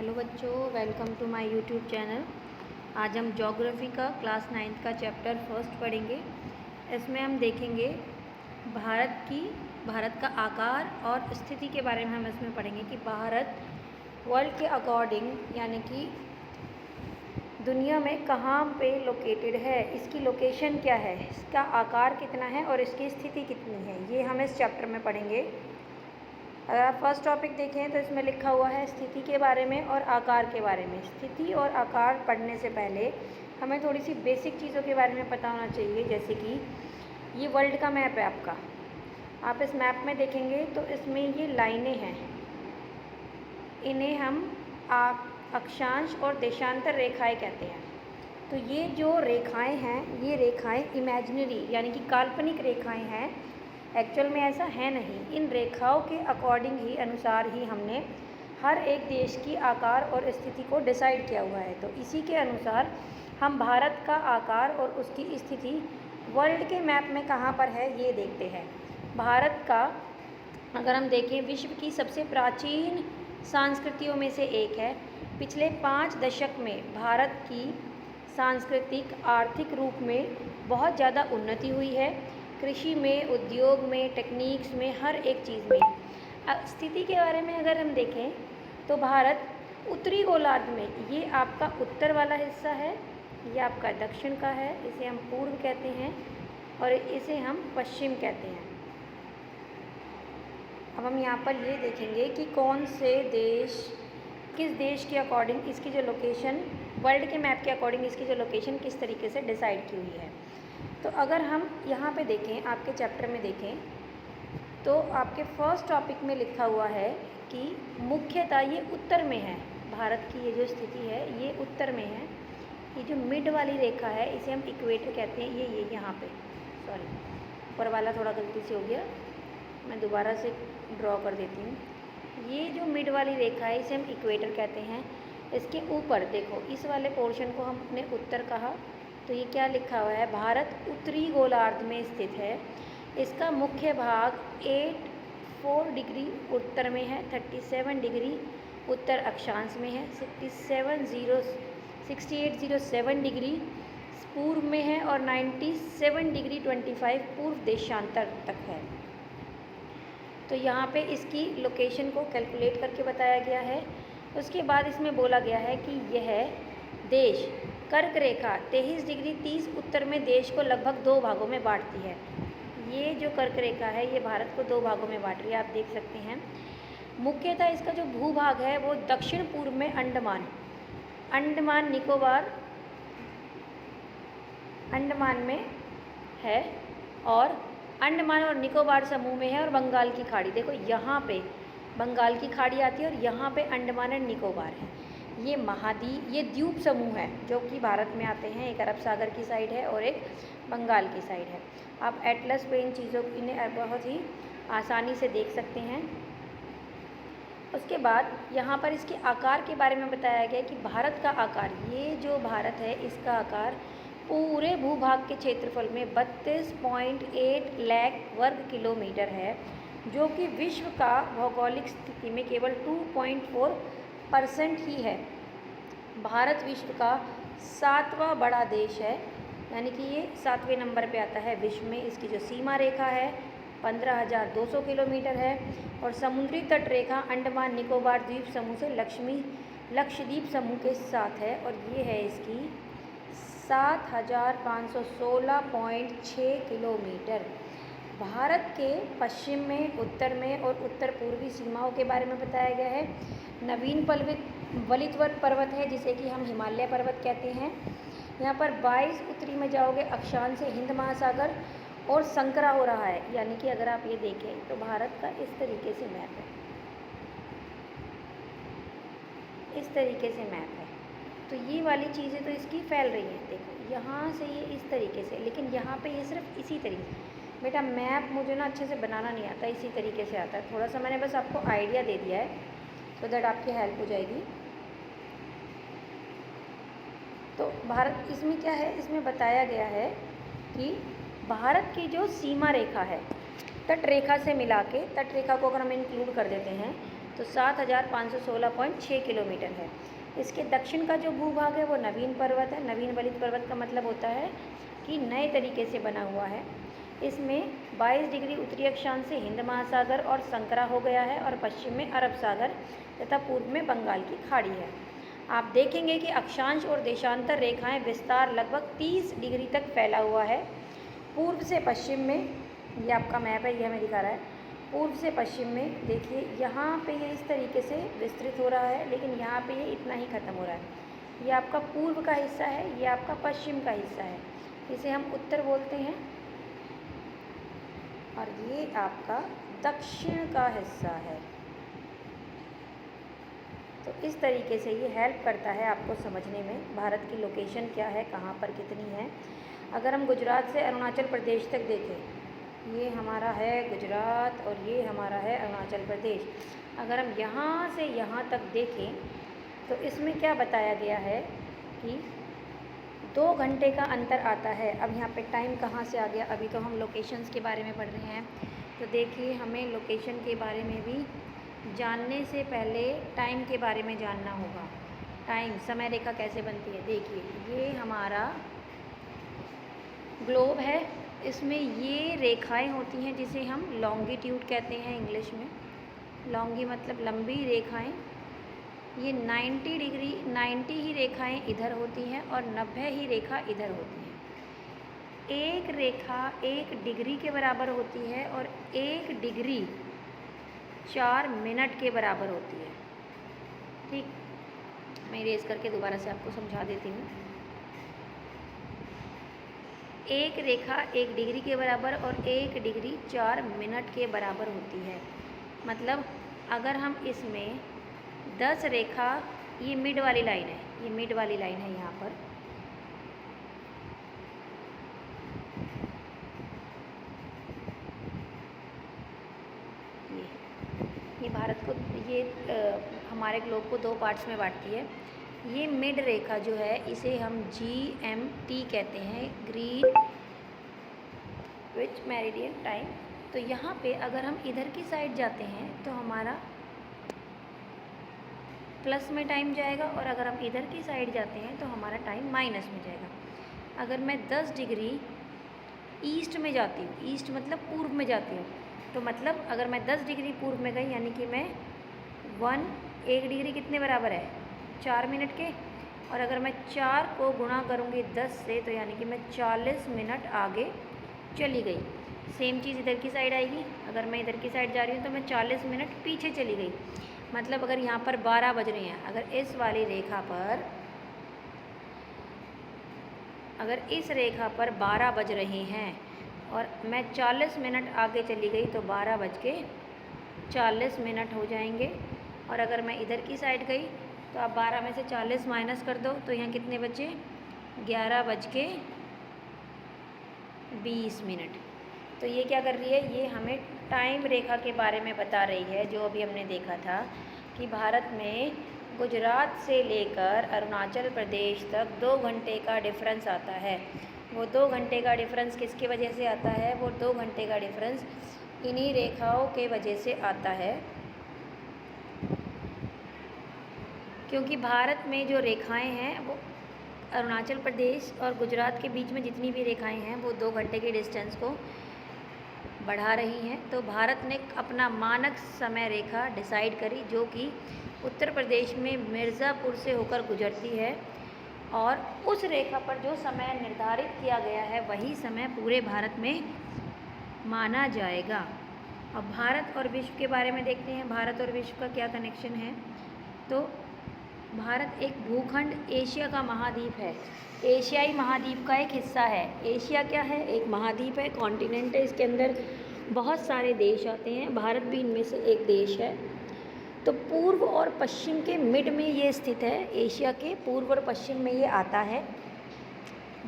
Hello बच्चों, welcome to my YouTube channel. आज हम ज्योग्राफी का क्लास 9th का चैप्टर फर्स्ट पढ़ेंगे। इसमें हम देखेंगे भारत का आकार और स्थिति के बारे में हम इसमें पढ़ेंगे कि भारत वर्ल्ड के अकॉर्डिंग यानी कि दुनिया में कहाँ पे लोकेटेड है, इसकी लोकेशन क्या है, इसका आकार कितना है और इसकी स्थिति कितनी है, ये हम इस चैप्टर में पढ़ेंगे। अगर आप फर्स्ट टॉपिक देखें तो इसमें लिखा हुआ है स्थिति के बारे में और आकार के बारे में। स्थिति और आकार पढ़ने से पहले हमें थोड़ी सी बेसिक चीज़ों के बारे में पता होना चाहिए, जैसे कि ये वर्ल्ड का मैप है आपका। आप इस मैप में देखेंगे तो इसमें ये लाइनें हैं, इन्हें हम अक्षांश और देशांतर रेखाएं कहते हैं। तो ये जो रेखाएं हैं, ये रेखाएं इमेजिनरी यानी कि काल्पनिक रेखाएं हैं, एक्चुअल में ऐसा है नहीं। इन रेखाओं के अकॉर्डिंग ही अनुसार ही हमने हर एक देश की आकार और स्थिति को डिसाइड किया हुआ है। तो इसी के अनुसार हम भारत का आकार और उसकी स्थिति वर्ल्ड के मैप में कहाँ पर है ये देखते हैं। भारत का अगर हम देखें, विश्व की सबसे प्राचीन संस्कृतियों में से एक है। पिछले 5 दशक में भारत की सांस्कृतिक आर्थिक रूप में बहुत ज़्यादा उन्नति हुई है। कृषि में, उद्योग में, टेक्निक्स में, हर एक चीज़ में। स्थिति के बारे में अगर हम देखें तो भारत उत्तरी गोलार्ध में, ये आपका उत्तर वाला हिस्सा है, ये आपका दक्षिण का है, इसे हम पूर्व कहते हैं और इसे हम पश्चिम कहते हैं। अब हम यहाँ पर ये देखेंगे कि कौन से देश, किस देश के अकॉर्डिंग इसकी जो लोकेशन, वर्ल्ड के मैप के अकॉर्डिंग इसकी जो लोकेशन किस तरीके से डिसाइड की हुई है। तो अगर हम यहाँ पे देखें, आपके चैप्टर में देखें तो आपके फर्स्ट टॉपिक में लिखा हुआ है कि मुख्यतः ये उत्तर में है। भारत की ये जो स्थिति है ये उत्तर में है। ये जो मिड वाली रेखा है इसे हम इक्वेटर कहते हैं। ये यहाँ पे, सॉरी ऊपर वाला थोड़ा गलती से हो गया, मैं दोबारा से ड्रॉ कर देती हूँ। ये जो मिड वाली रेखा है इसे हम इक्वेटर कहते हैं। इसके ऊपर देखो, इस वाले पोर्शन को हमने उत्तर कहा, तो ये क्या लिखा हुआ है, भारत उत्तरी गोलार्ध में स्थित है। इसका मुख्य भाग 84 डिग्री उत्तर में है, 37 डिग्री उत्तर अक्षांश में है, 6807 डिग्री पूर्व में है और 97 डिग्री 25 पूर्व देशांतर तक है। तो यहाँ पे इसकी लोकेशन को कैलकुलेट करके बताया गया है। उसके बाद इसमें बोला गया है कि यह देश कर्क रेखा 23 डिग्री 30 उत्तर में देश को लगभग 2 भागों में बांटती है। ये जो कर्क रेखा है ये भारत को 2 भागों में बांट रही है, आप देख सकते हैं। मुख्यतः इसका जो भूभाग है वो दक्षिण पूर्व में अंडमान निकोबार अंडमान में है और अंडमान और निकोबार समूह में है, और बंगाल की खाड़ी, देखो यहाँ पे बंगाल की खाड़ी आती है और यहाँ पे अंडमान और निकोबार है। ये ये द्वीप समूह है जो कि भारत में आते हैं। एक अरब सागर की साइड है और एक बंगाल की साइड है। आप एटलस पे इन चीज़ों इन्हें बहुत ही आसानी से देख सकते हैं। उसके बाद यहाँ पर इसके आकार के बारे में बताया गया कि भारत का आकार, ये जो भारत है इसका आकार पूरे भूभाग के क्षेत्रफल में 32.8 लाख वर्ग किलोमीटर है, जो कि विश्व का भौगोलिक स्थिति में केवल 2.4% ही है। भारत विश्व का 7वां बड़ा देश है, यानी कि ये 7वें नंबर पे आता है विश्व में। इसकी जो सीमा रेखा है 15,200 किलोमीटर है और समुद्री तट रेखा अंडमान निकोबार द्वीप समूह से लक्षद्वीप समूह के साथ है, और ये है इसकी 7,516.6 किलोमीटर। भारत के पश्चिम में, उत्तर में और उत्तर पूर्वी सीमाओं के बारे में बताया गया है। नवीन वलितवर्त पर्वत है जिसे कि हम हिमालय पर्वत कहते हैं। यहाँ पर 22 उत्तरी में जाओगे अक्षांश से हिंद महासागर और संकरा हो रहा है, यानी कि अगर आप ये देखें तो भारत का इस तरीके से मैप है, इस तरीके से मैप है। तो ये वाली चीज़ें तो इसकी फैल रही हैं, देखो यहाँ से ये इस तरीके से, लेकिन यहाँ पे ये सिर्फ इसी तरीके से। बेटा मैप मुझे ना अच्छे से बनाना नहीं आता, इसी तरीके से आता है। थोड़ा सा मैंने बस आपको आइडिया दे दिया है सो दैट आपकी हेल्प हो जाएगी। तो भारत, इसमें क्या है, इसमें बताया गया है कि भारत की जो सीमा रेखा है तट रेखा से मिला के, तट रेखा को अगर हम इंक्लूड कर देते हैं तो 7516.6 किलोमीटर है। इसके दक्षिण का जो भूभाग है वो नवीन पर्वत है। नवीन वलित पर्वत का मतलब होता है कि नए तरीके से बना हुआ है। इसमें 22 डिग्री उत्तरी अक्षांश से हिंद महासागर और संकरा हो गया है और पश्चिम में अरब सागर तथा पूर्व में बंगाल की खाड़ी है। आप देखेंगे कि अक्षांश और देशांतर रेखाएं विस्तार लगभग 30 डिग्री तक फैला हुआ है। पूर्व से पश्चिम में, ये आपका मैप है, यह हमें दिखा रहा है, पूर्व से पश्चिम में देखिए यहाँ पे ये इस तरीके से विस्तृत हो रहा है, लेकिन यहाँ पे ये इतना ही ख़त्म हो रहा है। ये आपका पूर्व का हिस्सा है, ये आपका पश्चिम का हिस्सा है, इसे हम उत्तर बोलते हैं, और ये आपका दक्षिण का हिस्सा है। तो इस तरीके से ये हेल्प करता है आपको समझने में भारत की लोकेशन क्या है, कहाँ पर कितनी है। अगर हम गुजरात से अरुणाचल प्रदेश तक देखें, ये हमारा है गुजरात और ये हमारा है अरुणाचल प्रदेश। अगर हम यहाँ से यहाँ तक देखें तो इसमें क्या बताया गया है कि 2 घंटे का अंतर आता है। अब यहाँ पे टाइम कहाँ से आ गया, अभी तो हम लोकेशंस के बारे में पढ़ रहे हैं। तो देखिए हमें लोकेशन के बारे में भी जानने से पहले टाइम के बारे में जानना होगा। टाइम, समय रेखा कैसे बनती है। देखिए ये हमारा ग्लोब है, इसमें ये रेखाएं होती हैं जिसे हम लॉन्गिट्यूड कहते हैं इंग्लिश में। लॉन्गी मतलब लंबी रेखाएं। ये 90 डिग्री, 90 ही रेखाएं इधर होती हैं और 90 ही रेखा इधर होती हैं। एक रेखा 1 डिग्री के बराबर होती है और 1 डिग्री 4 मिनट के बराबर होती है। ठीक, मैं इरेज करके दोबारा से आपको समझा देती हूँ। एक रेखा 1 डिग्री के बराबर और 1 डिग्री 4 मिनट के बराबर होती है। मतलब अगर हम इसमें 10 रेखा, ये मिड वाली लाइन है, ये मिड वाली लाइन है यहाँ पर, ये भारत को, ये हमारे ग्लोब को 2 पार्ट्स में बांटती है। ये मिड रेखा जो है इसे हम GMT कहते हैं, ग्रीनविच मेरिडियन टाइम। तो यहाँ पे अगर हम इधर की साइड जाते हैं तो हमारा प्लस में टाइम जाएगा, और अगर हम इधर की साइड जाते हैं तो हमारा टाइम माइनस में जाएगा। अगर मैं 10 डिग्री ईस्ट में जाती हूँ, ईस्ट मतलब पूर्व में जाती हूँ, तो मतलब अगर मैं 10 डिग्री पूर्व में गई यानी कि मैं 1 डिग्री कितने बराबर है, 4 मिनट के, और अगर मैं 4 को गुणा करूँगी 10 से तो यानी कि मैं 40 मिनट आगे चली गई। सेम चीज़ इधर की साइड आएगी, अगर मैं इधर की साइड जा रही हूँ तो मैं 40 मिनट पीछे चली गई। मतलब अगर यहाँ पर 12 बज रहे हैं, अगर इस वाली रेखा पर, अगर इस रेखा पर 12 बज रहे हैं और मैं 40 मिनट आगे चली गई तो 12 बज के 40 मिनट हो जाएंगे। और अगर मैं इधर की साइड गई तो आप 12 में से 40 माइनस कर दो तो यहाँ कितने बचे, 11 बज के 20 मिनट। तो ये क्या कर रही है, ये हमें टाइम रेखा के बारे में बता रही है, जो अभी हमने देखा था कि भारत में गुजरात से लेकर अरुणाचल प्रदेश तक 2 घंटे का डिफरेंस आता है। वो 2 घंटे का डिफरेंस किसकी वजह से आता है, वो 2 घंटे का डिफरेंस इन्हीं रेखाओं के वजह से आता है। क्योंकि भारत में जो रेखाएं हैं वो अरुणाचल प्रदेश और गुजरात के बीच में जितनी भी रेखाएं हैं वो 2 घंटे के डिस्टेंस को बढ़ा रही हैं। तो भारत ने अपना मानक समय रेखा डिसाइड करी, जो कि उत्तर प्रदेश में मिर्ज़ापुर से होकर गुजरती है, और उस रेखा पर जो समय निर्धारित किया गया है वही समय पूरे भारत में माना जाएगा। अब भारत और विश्व के बारे में देखते हैं, भारत और विश्व का क्या कनेक्शन है। तो भारत एक भूखंड एशिया का महाद्वीप है, एशियाई महाद्वीप का एक हिस्सा है। एशिया क्या है, एक महाद्वीप है, कॉन्टिनेंट है, इसके अंदर बहुत सारे देश आते हैं, भारत भी इनमें से एक देश है। तो पूर्व और पश्चिम के मिड में ये स्थित है, एशिया के पूर्व और पश्चिम में ये आता है।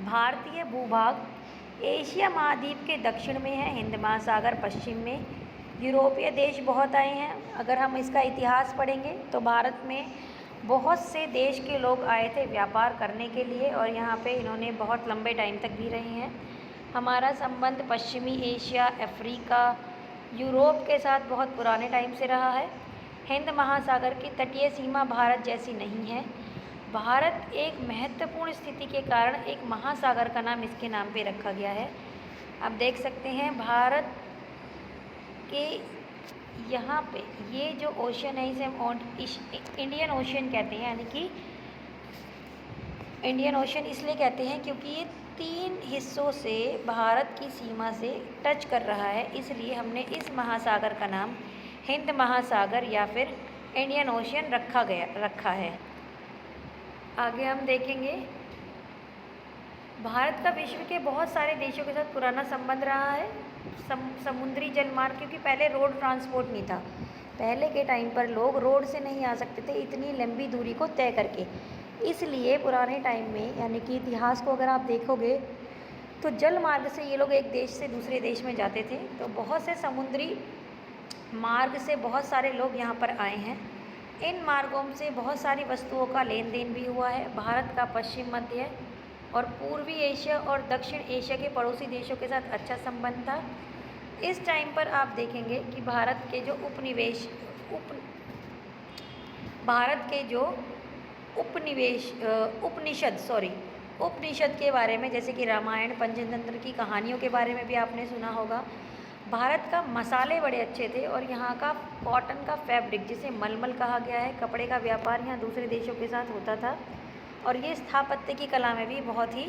भारतीय भूभाग एशिया महाद्वीप के दक्षिण में है, हिंद महासागर पश्चिम में। यूरोपीय देश बहुत आए हैं। अगर हम इसका इतिहास पढ़ेंगे तो भारत में बहुत से देश के लोग आए थे व्यापार करने के लिए, और यहाँ पे इन्होंने बहुत लंबे टाइम तक भी रहे हैं। हमारा संबंध पश्चिमी एशिया, अफ्रीका, यूरोप के साथ बहुत पुराने टाइम से रहा है। हिंद महासागर की तटीय सीमा भारत जैसी नहीं है। भारत एक महत्वपूर्ण स्थिति के कारण एक महासागर का नाम इसके नाम पे रखा गया है। आप देख सकते हैं भारत के यहाँ पे ये जो ओशन है इसे हम इंडियन ओशन कहते हैं, यानी कि इंडियन ओशन इसलिए कहते हैं क्योंकि ये 3 हिस्सों से भारत की सीमा से टच कर रहा है, इसलिए हमने इस महासागर का नाम हिंद महासागर या फिर इंडियन ओशन रखा है। आगे हम देखेंगे, भारत का विश्व के बहुत सारे देशों के साथ पुराना संबंध रहा है। समुद्री जलमार्ग, क्योंकि पहले रोड ट्रांसपोर्ट नहीं था, पहले के टाइम पर लोग रोड से नहीं आ सकते थे इतनी लंबी दूरी को तय करके, इसलिए पुराने टाइम में, यानी कि इतिहास को अगर आप देखोगे तो जल मार्ग से ये लोग एक देश से दूसरे देश में जाते थे। तो बहुत से समुद्री मार्ग से बहुत सारे लोग यहाँ पर आए हैं। इन मार्गों से बहुत सारी वस्तुओं का लेन देन भी हुआ है। भारत का पश्चिम, मध्य और पूर्वी एशिया और दक्षिण एशिया के पड़ोसी देशों के साथ अच्छा संबंध था। इस टाइम पर आप देखेंगे कि भारत के जो उपनिषद के बारे में, जैसे कि रामायण, पंचतंत्र की कहानियों के बारे में भी आपने सुना होगा। भारत का मसाले बड़े अच्छे थे और यहाँ का कॉटन का फैब्रिक, जिसे मलमल कहा गया है, कपड़े का व्यापार यहाँ दूसरे देशों के साथ होता था और ये स्थापत्य की कला में भी बहुत ही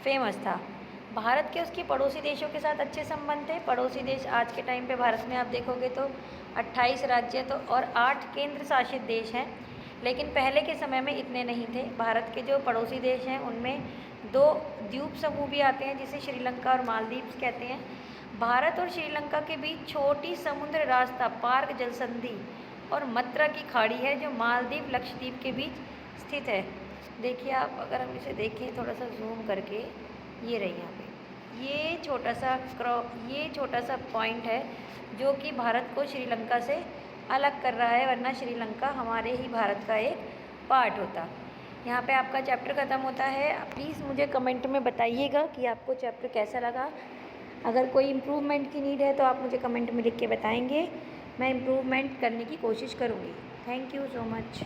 फेमस था। भारत के उसके पड़ोसी देशों के साथ अच्छे संबंध थे। पड़ोसी देश आज के टाइम पे भारत में आप देखोगे तो 28 राज्य तो और 8 केंद्र शासित देश हैं, लेकिन पहले के समय में इतने नहीं थे। भारत के जो पड़ोसी देश हैं उनमें 2 द्वीप समूह भी आते हैं, जिसे श्रीलंका और मालदीव्स कहते हैं। भारत और श्रीलंका के बीच छोटी समुद्र रास्ता, पार्क जल संधि और मत्रा की खाड़ी है, जो मालदीव लक्षद्वीप के बीच स्थित है। देखिए आप, अगर हम इसे देखें थोड़ा सा जूम करके, ये रही यहाँ पे ये छोटा सा पॉइंट है जो कि भारत को श्रीलंका से अलग कर रहा है, वरना श्रीलंका हमारे ही भारत का एक पार्ट होता। यहाँ पे आपका चैप्टर ख़त्म होता है। प्लीज़ मुझे कमेंट में बताइएगा कि आपको चैप्टर कैसा लगा। अगर कोई इम्प्रूवमेंट की नीड है तो आप मुझे कमेंट में लिख के बताएंगे, मैं इम्प्रूवमेंट करने की कोशिश करूँगी। Thank you so much.